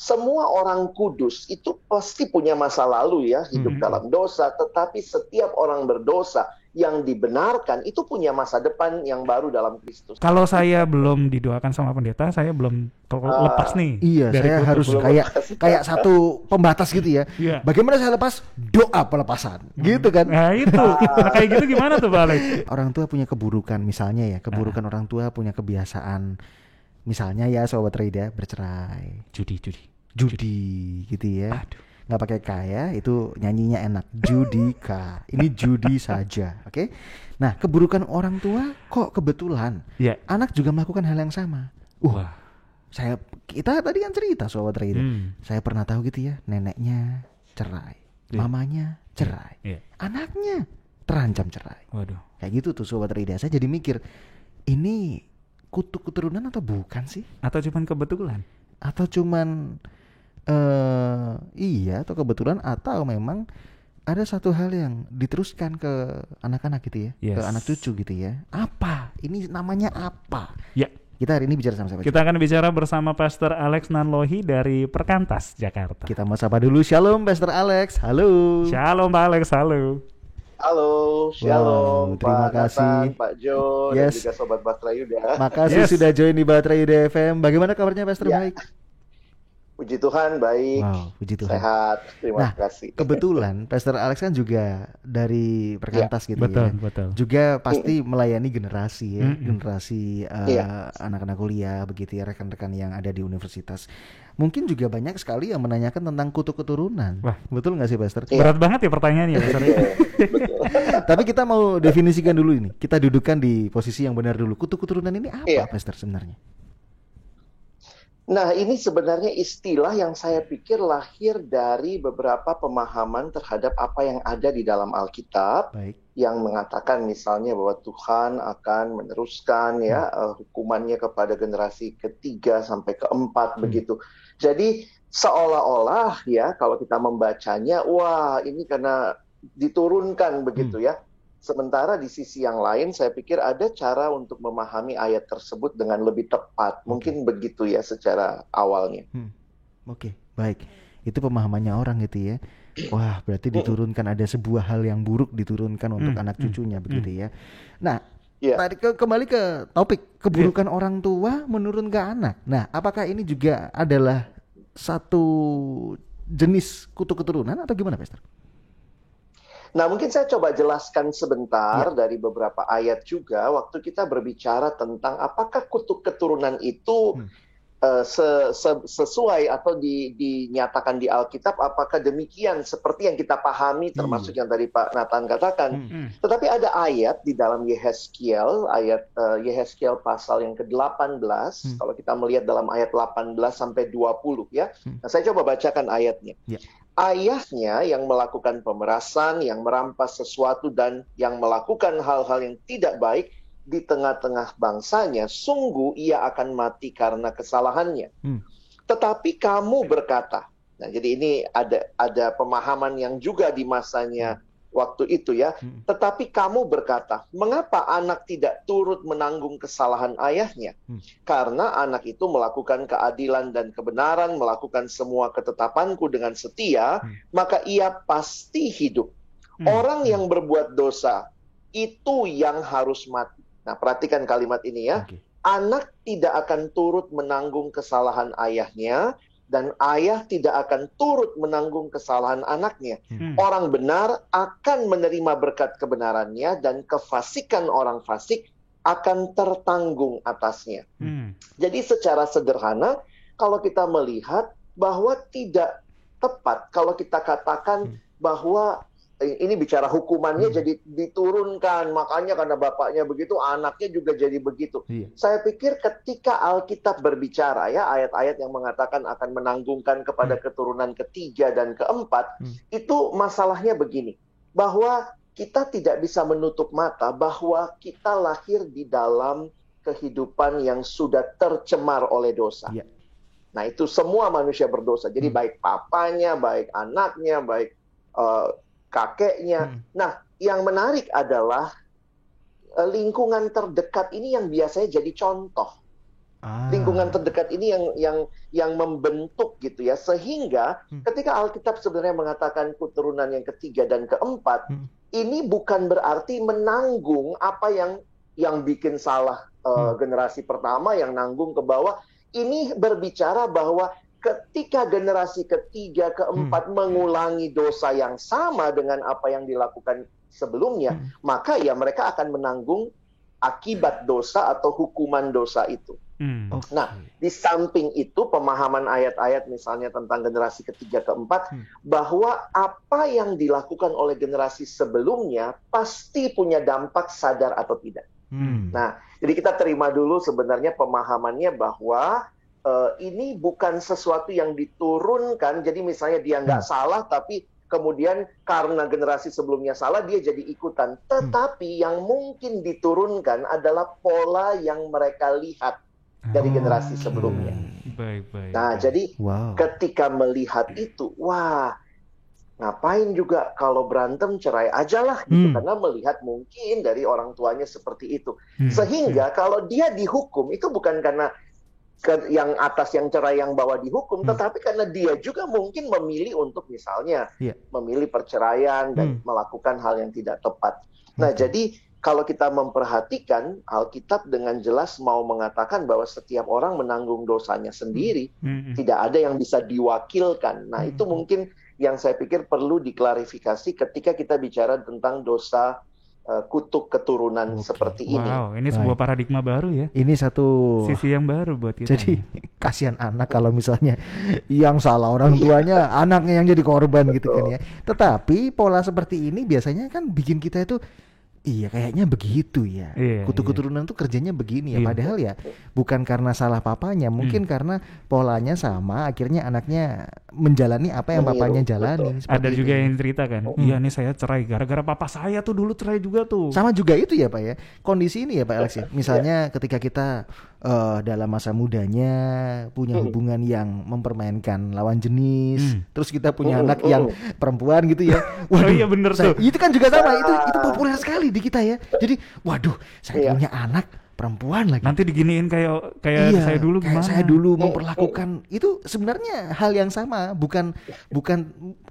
semua orang kudus itu pasti punya masa lalu ya, hidup dalam dosa, tetapi setiap orang berdosa yang dibenarkan itu punya masa depan yang baru dalam Kristus. Kalau saya belum didoakan sama pendeta, saya belum lepas nih. Iya, dari saya kutuk. harus kayak satu pembatas gitu ya. Iya. Bagaimana saya lepas? Doa pelepasan, gitu kan? Nah itu, kayak gitu gimana tuh Pak Alex? Orang tua punya keburukan, misalnya ya, keburukan orang tua punya kebiasaan, misalnya ya Sobat Rida, bercerai, judi gitu ya. Aduh. Nggak pakai K ya, itu nyanyinya enak, Judika. Ini judi saja, oke? Nah, keburukan orang tua kok kebetulan anak juga melakukan hal yang sama. Wah. Kita tadi kan cerita Sobat Rida, saya pernah tahu gitu ya, neneknya cerai, mamanya cerai, anaknya terancam cerai. Waduh. Kayak gitu tuh Sobat Rida. Saya jadi mikir, ini kutuk keturunan atau bukan sih? Atau cuman kebetulan? Atau cuman atau kebetulan, atau memang ada satu hal yang diteruskan ke anak-anak gitu ya, ke anak cucu gitu ya. Apa? Ini namanya apa? Ya. Kita hari ini bicara sama siapa? Kita akan bicara bersama Pastor Alex Nanlohi dari Perkantas, Jakarta. Kita mau sapa dulu. Shalom Pastor Alex. Halo. Shalom Pak Alex, halo. Halo, shalom terima Pak kasih. Nathan, Pak Jo, dan juga Sobat Batra Yuda. Makasih sudah join di Batra Yuda FM. Bagaimana kabarnya Pastor? Baik? Puji Tuhan, baik. Puji Tuhan. Sehat, terima kasih. Kebetulan Pastor Alex kan juga dari Perkantas gitu ya. Betul. Juga pasti melayani generasi ya, generasi anak-anak kuliah begitu ya, rekan-rekan yang ada di universitas. Mungkin juga banyak sekali yang menanyakan tentang kutuk keturunan. Wah, betul nggak sih Pastor? Berat banget ya pertanyaannya Pastor. Tapi kita mau definisikan dulu ini. Kita dudukkan di posisi yang benar dulu. Kutuk keturunan ini apa Pastor sebenarnya? Nah, ini sebenarnya istilah yang saya pikir lahir dari beberapa pemahaman terhadap apa yang ada di dalam Alkitab. Yang mengatakan misalnya bahwa Tuhan akan meneruskan hukumannya kepada generasi ketiga sampai keempat begitu. Jadi seolah-olah ya kalau kita membacanya, wah ini karena diturunkan begitu ya. Sementara di sisi yang lain saya pikir ada cara untuk memahami ayat tersebut dengan lebih tepat. Mungkin begitu ya secara awalnya. Oke, baik. Itu pemahamannya orang gitu ya. Wah, berarti diturunkan, ada sebuah hal yang buruk diturunkan untuk anak cucunya begitu ya. Nah, tadi kembali ke topik keburukan orang tua menurun ke anak. Nah, apakah ini juga adalah satu jenis kutuk keturunan atau gimana, Pastor? Nah, mungkin saya coba jelaskan sebentar dari beberapa ayat juga waktu kita berbicara tentang apakah kutuk keturunan itu sesuai atau dinyatakan di Alkitab, apakah demikian seperti yang kita pahami termasuk yang tadi Pak Nathan katakan. Tetapi ada ayat di dalam Yehezkiel, ayat Yehezkiel pasal yang ke-18, kalau kita melihat dalam ayat 18 sampai 20 ya. Nah, saya coba bacakan ayatnya. Ayahnya yang melakukan pemerasan, yang merampas sesuatu dan yang melakukan hal-hal yang tidak baik di tengah-tengah bangsanya, sungguh ia akan mati karena kesalahannya. Tetapi kamu berkata, nah jadi ini ada pemahaman yang juga di masanya waktu itu ya. Tetapi kamu berkata, mengapa anak tidak turut menanggung kesalahan ayahnya? Karena anak itu melakukan keadilan dan kebenaran, melakukan semua ketetapanku dengan setia, maka ia pasti hidup. Orang yang berbuat dosa, itu yang harus mati. Nah, perhatikan kalimat ini ya. Anak tidak akan turut menanggung kesalahan ayahnya, dan ayah tidak akan turut menanggung kesalahan anaknya. Orang benar akan menerima berkat kebenarannya, dan kefasikan orang fasik akan tertanggung atasnya. Jadi secara sederhana, kalau kita melihat bahwa tidak tepat kalau kita katakan bahwa ini bicara hukumannya jadi diturunkan, makanya karena bapaknya begitu, anaknya juga jadi begitu. Saya pikir ketika Alkitab berbicara ya, ayat-ayat yang mengatakan akan menanggungkan kepada keturunan ketiga dan keempat, itu masalahnya begini, bahwa kita tidak bisa menutup mata bahwa kita lahir di dalam kehidupan yang sudah tercemar oleh dosa. Nah, itu semua manusia berdosa. Jadi baik papanya, baik anaknya, baik kakeknya. Nah, yang menarik adalah lingkungan terdekat ini yang biasanya jadi contoh. Lingkungan terdekat ini yang membentuk gitu ya, sehingga ketika Alkitab sebenarnya mengatakan keturunan yang ketiga dan keempat, ini bukan berarti menanggung apa yang bikin salah generasi pertama, yang nanggung ke bawah. Ini berbicara bahwa ketika generasi ketiga, keempat mengulangi dosa yang sama dengan apa yang dilakukan sebelumnya, maka ya mereka akan menanggung akibat dosa atau hukuman dosa itu. Nah, di samping itu pemahaman ayat-ayat misalnya tentang generasi ketiga, keempat, bahwa apa yang dilakukan oleh generasi sebelumnya pasti punya dampak sadar atau tidak. Nah, jadi kita terima dulu sebenarnya pemahamannya bahwa ini bukan sesuatu yang diturunkan. Jadi misalnya dia nggak salah, tapi kemudian karena generasi sebelumnya salah, dia jadi ikutan. Tetapi yang mungkin diturunkan adalah pola yang mereka lihat dari generasi sebelumnya. Nah, jadi ketika melihat itu, wah, ngapain juga kalau berantem cerai aja lah gitu, karena melihat mungkin dari orang tuanya seperti itu. Sehingga kalau dia dihukum itu bukan karena yang atas yang cerai yang bawah dihukum, tetapi karena dia juga mungkin memilih untuk misalnya memilih perceraian dan melakukan hal yang tidak tepat. Nah, jadi kalau kita memperhatikan, Alkitab dengan jelas mau mengatakan bahwa setiap orang menanggung dosanya sendiri, tidak ada yang bisa diwakilkan. Nah, itu mungkin yang saya pikir perlu diklarifikasi ketika kita bicara tentang dosa kutuk keturunan seperti ini. Wow, ini sebuah paradigma baru ya. Ini satu sisi yang baru buat kita. Jadi kasihan anak kalau misalnya yang salah orang tuanya, anaknya yang jadi korban gitu kan ya. Tetapi pola seperti ini biasanya kan bikin kita itu, iya kayaknya begitu ya. Kutuk keturunan tuh kerjanya begini ya. Padahal ya bukan karena salah papanya, mungkin karena polanya sama, akhirnya anaknya menjalani apa yang papanya jalani. Ada juga yang cerita kan, iya nih saya cerai gara-gara papa saya tuh dulu cerai juga tuh. Sama juga itu ya Pak ya. Kondisi ini ya Pak Alex ya. Misalnya ketika kita dalam masa mudanya punya hubungan yang mempermainkan lawan jenis, terus kita punya anak yang perempuan gitu ya. Waduh, iya bener tuh. Itu kan juga sama, itu populer sekali di kita ya. Jadi, waduh, saya punya anak perempuan lagi. Nanti diginiin kayak saya dulu gimana? Saya dulu memperlakukan itu sebenarnya hal yang sama, bukan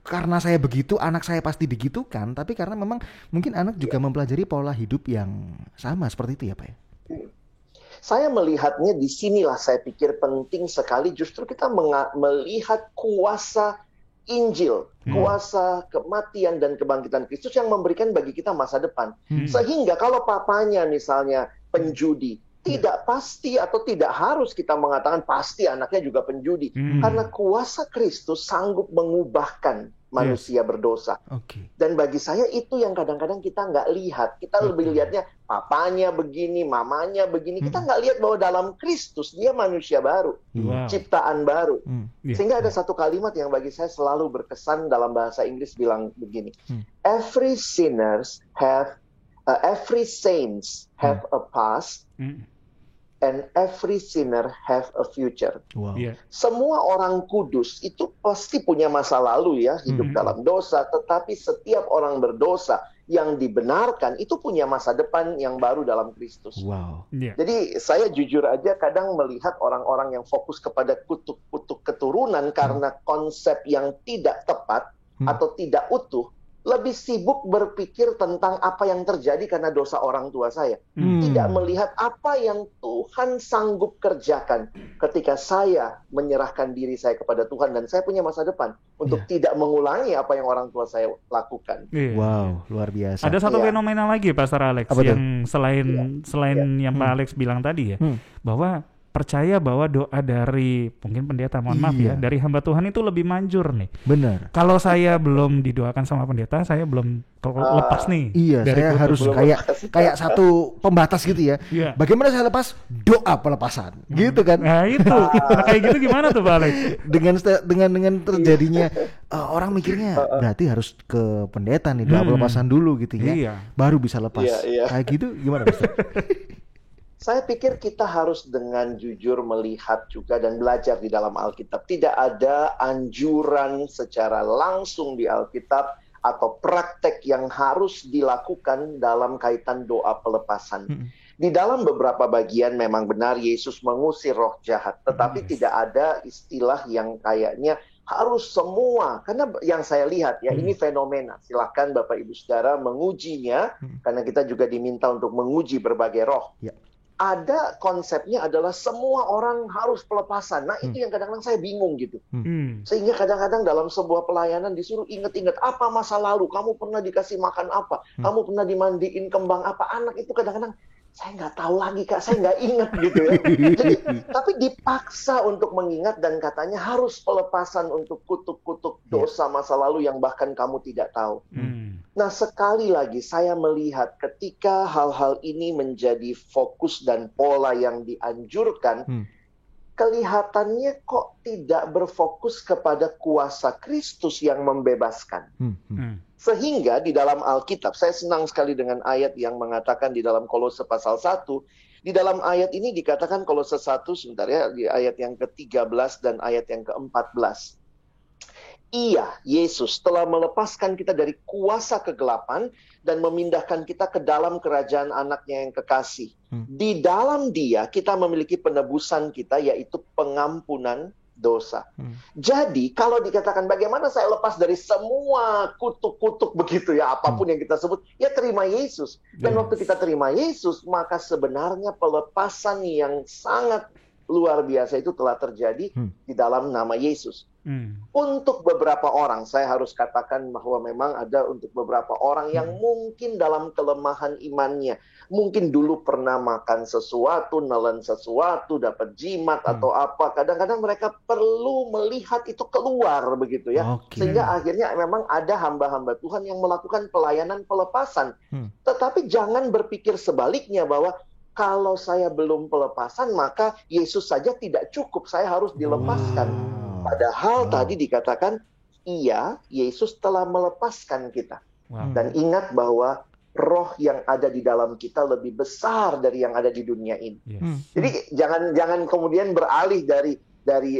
karena saya begitu anak saya pasti begitu kan, tapi karena memang mungkin anak juga mempelajari pola hidup yang sama seperti itu ya Pak ya. Saya melihatnya di sinilah saya pikir penting sekali justru kita melihat kuasa Injil, kuasa kematian dan kebangkitan Kristus yang memberikan bagi kita masa depan. Sehingga kalau papanya misalnya penjudi, tidak pasti atau tidak harus kita mengatakan pasti anaknya juga penjudi. Karena kuasa Kristus sanggup mengubahkan manusia berdosa. Dan bagi saya itu yang kadang-kadang kita nggak lihat. Kita lebih lihatnya papanya begini, mamanya begini. Kita nggak lihat bahwa dalam Kristus dia manusia baru, ciptaan baru. Sehingga ada satu kalimat yang bagi saya selalu berkesan dalam bahasa Inggris bilang begini. Every saints have a past. And every sinner have a future. Semua orang kudus itu pasti punya masa lalu ya, hidup dalam dosa. Tetapi setiap orang berdosa yang dibenarkan itu punya masa depan yang baru dalam Kristus. Jadi saya jujur aja kadang melihat orang-orang yang fokus kepada kutuk-kutuk keturunan karena konsep yang tidak tepat atau tidak utuh, lebih sibuk berpikir tentang apa yang terjadi karena dosa orang tua saya. Tidak melihat apa yang Tuhan sanggup kerjakan ketika saya menyerahkan diri saya kepada Tuhan dan saya punya masa depan untuk tidak mengulangi apa yang orang tua saya lakukan. Wow, luar biasa. Ada satu fenomena lagi Pastor Alex yang selain yang Pak Alex bilang tadi ya, bahwa percaya bahwa doa dari mungkin pendeta, mohon maaf ya, dari hamba Tuhan itu lebih manjur nih. Benar. Kalau saya belum didoakan sama pendeta, saya belum lepas nih. Iya, dari saya harus kayak satu pembatas gitu ya. Bagaimana saya lepas? Doa pelepasan, gitu kan? Nah itu, kayak gitu gimana tuh Pak Alex? Dengan terjadinya orang mikirnya berarti harus ke pendeta nih, doa pelepasan dulu gitu ya, baru bisa lepas. Kayak gitu gimana Pastor? Saya pikir kita harus dengan jujur melihat juga dan belajar di dalam Alkitab. Tidak ada anjuran secara langsung di Alkitab atau praktek yang harus dilakukan dalam kaitan doa pelepasan. Di dalam beberapa bagian memang benar Yesus mengusir roh jahat, tetapi tidak ada istilah yang kayaknya harus semua. Karena yang saya lihat ya, ini fenomena. Silakan Bapak Ibu Saudara mengujinya, karena kita juga diminta untuk menguji berbagai roh. Ya. Ada konsepnya adalah semua orang harus pelepasan. Nah, itu yang kadang-kadang saya bingung gitu. Sehingga kadang-kadang dalam sebuah pelayanan disuruh ingat-ingat apa masa lalu, kamu pernah dikasih makan apa, kamu pernah dimandiin kembang apa. Anak itu kadang-kadang saya nggak tahu lagi Kak, saya nggak ingat gitu ya. Jadi, tapi dipaksa untuk mengingat dan katanya harus pelepasan untuk kutuk-kutuk dosa masa lalu yang bahkan kamu tidak tahu. Nah, sekali lagi saya melihat ketika hal-hal ini menjadi fokus dan pola yang dianjurkan, kelihatannya kok tidak berfokus kepada kuasa Kristus yang membebaskan. Sehingga di dalam Alkitab, saya senang sekali dengan ayat yang mengatakan di dalam Kolose pasal 1, di dalam ayat ini dikatakan Kolose 1, sebentar ya, di ayat yang ke-13 dan ayat yang ke-14. Ia, Yesus, telah melepaskan kita dari kuasa kegelapan dan memindahkan kita ke dalam kerajaan anaknya yang kekasih. Di dalam Dia, kita memiliki penebusan kita, yaitu pengampunan dosa. Jadi, kalau dikatakan bagaimana saya lepas dari semua kutuk-kutuk begitu ya, apapun yang kita sebut, ya terima Yesus. Dan waktu kita terima Yesus, maka sebenarnya pelepasan yang sangat luar biasa itu telah terjadi di dalam nama Yesus. Untuk beberapa orang, saya harus katakan bahwa memang ada untuk beberapa orang yang mungkin dalam kelemahan imannya, mungkin dulu pernah makan sesuatu, nelen sesuatu, dapat jimat atau apa. Kadang-kadang mereka perlu melihat itu keluar begitu ya. Sehingga akhirnya memang ada hamba-hamba Tuhan yang melakukan pelayanan pelepasan. Tetapi jangan berpikir sebaliknya bahwa kalau saya belum pelepasan, maka Yesus saja tidak cukup, saya harus dilepaskan. Padahal tadi dikatakan, iya, Yesus telah melepaskan kita. Dan ingat bahwa roh yang ada di dalam kita lebih besar dari yang ada di dunia ini. Jadi jangan kemudian beralih dari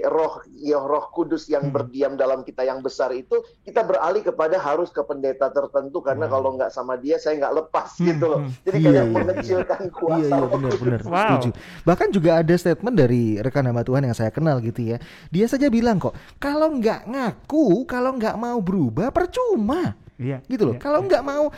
roh kudus yang berdiam dalam kita yang besar itu, kita beralih kepada harus ke pendeta tertentu, karena kalau nggak sama dia, saya nggak lepas gitu loh. Jadi kayak mengecilkan kuasa. Iya, benar. Setuju. Bahkan juga ada statement dari rekan hamba Tuhan yang saya kenal gitu ya. Dia saja bilang kok, kalau nggak ngaku, kalau nggak mau berubah, percuma. Gitu loh. Kalau nggak mau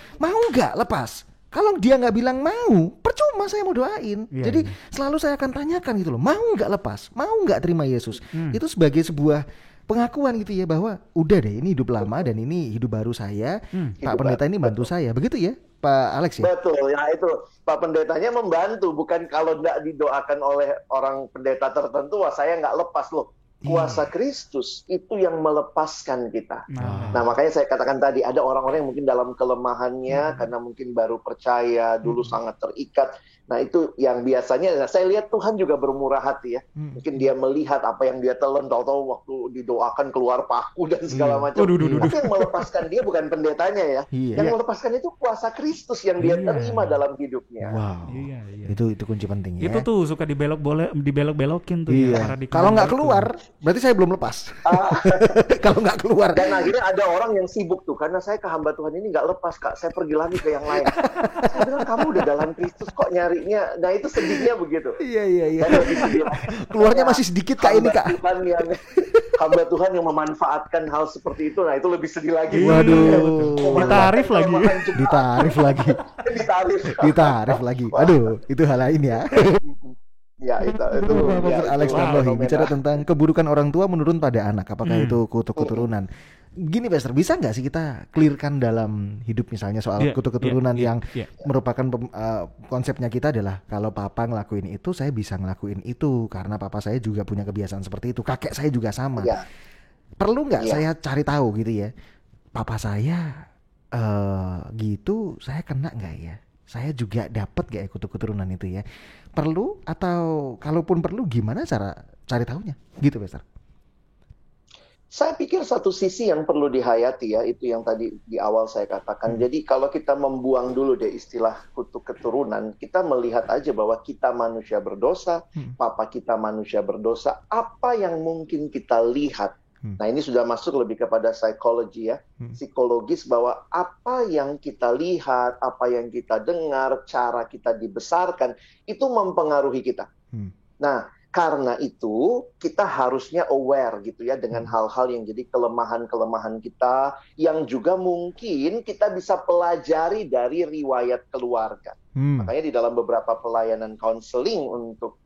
nggak lepas. Kalau dia nggak bilang mau, percuma saya mau doain. Jadi selalu saya akan tanyakan gitu loh, mau nggak lepas, mau nggak terima Yesus. Itu sebagai sebuah pengakuan gitu ya, bahwa udah deh, ini hidup lama dan ini hidup baru saya. Pak Pendeta ini bantu saya, begitu ya Pak Alex ya? Betul, ya itu Pak Pendetanya membantu, bukan kalau nggak didoakan oleh orang pendeta tertentu, wah saya nggak lepas loh. Kuasa Kristus itu yang melepaskan kita. Nah, makanya saya katakan tadi, ada orang-orang yang mungkin dalam kelemahannya karena mungkin baru percaya, dulu sangat terikat. Nah, itu yang biasanya saya lihat Tuhan juga bermurah hati ya. Mungkin dia melihat apa yang dia telan, tahu-tahu waktu didoakan keluar paku dan segala macam. Tapi yang melepaskan dia bukan pendetanya ya. Yang melepaskan itu kuasa Kristus yang dia terima dalam hidupnya. Itu kunci penting ya. Itu tuh suka dibelok-belokin tuh ya. Kalau nggak keluar, berarti saya belum lepas. Kalau nggak keluar. Dan akhirnya ada orang yang sibuk tuh, karena saya ke hamba Tuhan ini nggak lepas Kak, saya pergi lagi ke yang lain. Saya bilang, kamu udah dalam Kristus kok nyarinya. Nah itu sedihnya begitu. Iya. Keluarnya masih sedikit Kak ini Kak. Hamba Tuhan yang memanfaatkan hal seperti itu, nah itu lebih sedih lagi. Waduh. Ditarik lagi. Aduh, itu hal lain ya. Ya itu Alex Tarlohi bicara tentang keburukan orang tua menurun pada anak. Apakah itu kutuk keturunan? Gini Pastor, bisa nggak sih kita clearkan dalam hidup misalnya soal kutuk keturunan yang merupakan konsepnya kita adalah kalau papa ngelakuin itu, saya bisa ngelakuin itu karena papa saya juga punya kebiasaan seperti itu, kakek saya juga sama. Perlu nggak saya cari tahu gitu ya, papa saya gitu, saya kena nggak ya? Saya juga dapat gak ya kutuk keturunan itu ya? Perlu, atau kalaupun perlu gimana cara cari tahunya? Gitu Pastor. Saya pikir satu sisi yang perlu dihayati ya, itu yang tadi di awal saya katakan. Jadi kalau kita membuang dulu deh istilah kutuk keturunan, kita melihat aja bahwa kita manusia berdosa, papa kita manusia berdosa. Apa yang mungkin kita lihat Nah, ini sudah masuk lebih kepada psikologi ya, psikologis, bahwa apa yang kita lihat, apa yang kita dengar, cara kita dibesarkan, itu mempengaruhi kita. Nah, karena itu kita harusnya aware gitu ya dengan hal-hal yang jadi kelemahan-kelemahan kita, yang juga mungkin kita bisa pelajari dari riwayat keluarga. Makanya di dalam beberapa pelayanan counseling untuk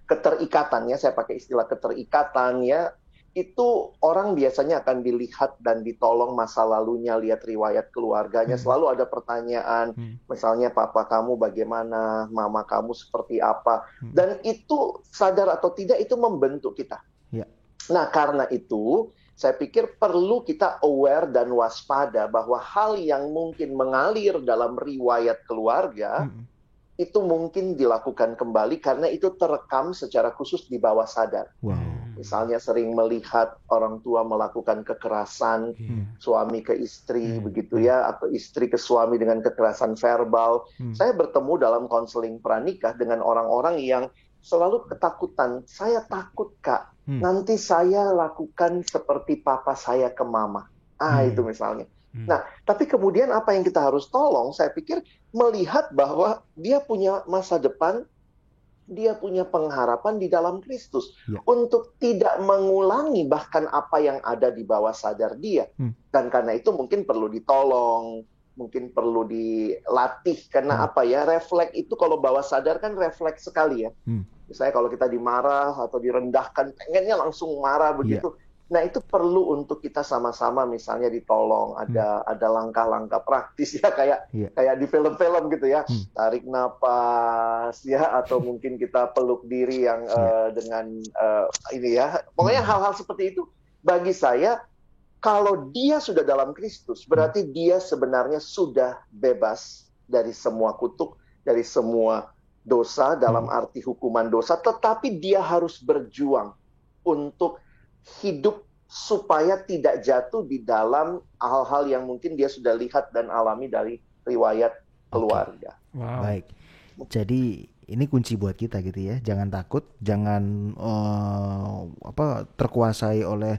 keterikatan ya, saya pakai istilah keterikatan ya, itu orang biasanya akan dilihat dan ditolong masa lalunya, lihat riwayat keluarganya. Selalu ada pertanyaan, misalnya papa kamu bagaimana, mama kamu seperti apa. Dan itu sadar atau tidak itu membentuk kita. Nah, karena itu saya pikir perlu kita aware dan waspada bahwa hal yang mungkin mengalir dalam riwayat keluarga itu mungkin dilakukan kembali karena itu terekam secara khusus di bawah sadar. Misalnya sering melihat orang tua melakukan kekerasan suami ke istri begitu ya, atau istri ke suami dengan kekerasan verbal. Saya bertemu dalam konseling pranikah dengan orang-orang yang selalu ketakutan. Saya takut, Kak, nanti saya lakukan seperti papa saya ke mama. Itu misalnya. Nah, tapi kemudian apa yang kita harus tolong, saya pikir melihat bahwa dia punya masa depan, dia punya pengharapan di dalam Kristus untuk tidak mengulangi bahkan apa yang ada di bawah sadar dia. Dan karena itu mungkin perlu ditolong, mungkin perlu dilatih, karena apa ya, refleks itu kalau bawah sadar kan refleks sekali ya. Misalnya kalau kita dimarah atau direndahkan, pengennya langsung marah begitu. Nah, itu perlu untuk kita sama-sama misalnya ditolong, ada langkah-langkah praktis ya, kayak di film-film gitu ya. Tarik napas ya, atau mungkin kita peluk diri yang dengan ini ya. Pokoknya hal-hal seperti itu bagi saya, kalau dia sudah dalam Kristus, berarti dia sebenarnya sudah bebas dari semua kutuk, dari semua dosa dalam arti hukuman dosa, tetapi dia harus berjuang untuk hidup supaya tidak jatuh di dalam hal-hal yang mungkin dia sudah lihat dan alami dari riwayat keluarga. Baik. Jadi ini kunci buat kita gitu ya. Jangan takut, jangan terkuasai oleh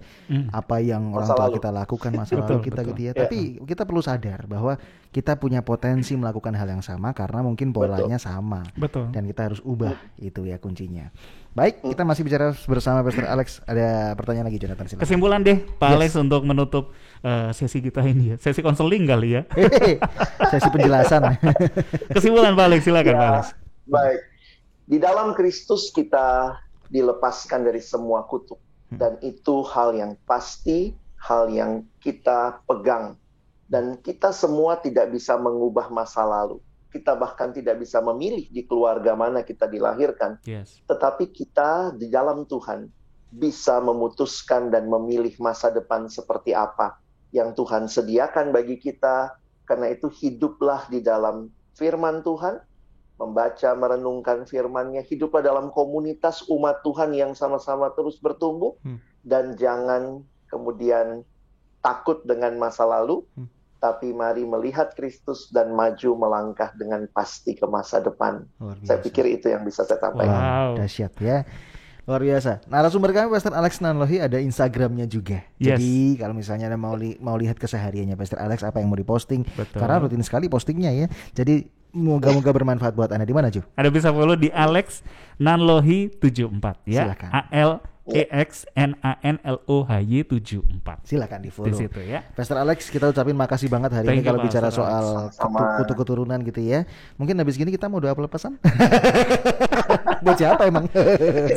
apa yang orang tua kita lakukan masa lalu kita gitu ya. Tapi kita perlu sadar bahwa kita punya potensi melakukan hal yang sama karena mungkin polanya sama. Dan kita harus ubah, itu ya kuncinya. Baik, kita masih bicara bersama Pastor Alex. Ada pertanyaan lagi, Jonathan? Silakan. Kesimpulan deh, Pak Alex, untuk menutup sesi kita ini ya. Sesi konseling kali ya. Sesi penjelasan. Kesimpulan Pak Alex, silakan Pak Alex. Baik, di dalam Kristus kita dilepaskan dari semua kutuk. Dan itu hal yang pasti, hal yang kita pegang. Dan kita semua tidak bisa mengubah masa lalu. Kita bahkan tidak bisa memilih di keluarga mana kita dilahirkan. Tetapi kita di dalam Tuhan bisa memutuskan dan memilih masa depan seperti apa yang Tuhan sediakan bagi kita. Karena itu hiduplah di dalam firman Tuhan, membaca, merenungkan firman-Nya, hiduplah dalam komunitas umat Tuhan yang sama-sama terus bertumbuh, dan jangan kemudian takut dengan masa lalu, tapi mari melihat Kristus dan maju melangkah dengan pasti ke masa depan. Saya pikir itu yang bisa saya sampaikan. Dahsyat ya. Luar biasa. Narasumber kami Pastor Alex Nanlohi, ada Instagramnya juga. Jadi kalau misalnya Anda mau lihat kesehariannya Pastor Alex, apa yang mau diposting, karena rutin sekali postingnya ya. Jadi moga-moga bermanfaat buat Anda. Di mana, Ju? Anda bisa follow di Alex Nanlohi 74 ya. Silakan. ALEXNANLOHY 74. Silakan di follow. Di situ ya. Pastor Alex, kita ucapin makasih banget hari ini kalau bicara soal kutuk keturunan gitu ya. Mungkin habis gini kita mau doa pelepasan. Buat siapa emang?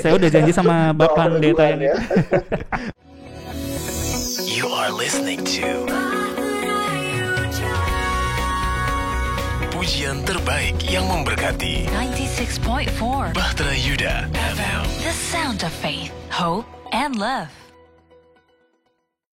Saya udah janji sama Bapak Pendeta yang itu. You are listening to pujian terbaik yang memberkati 96.4 Bahtera Yuda FM. The sound of faith, hope, and love.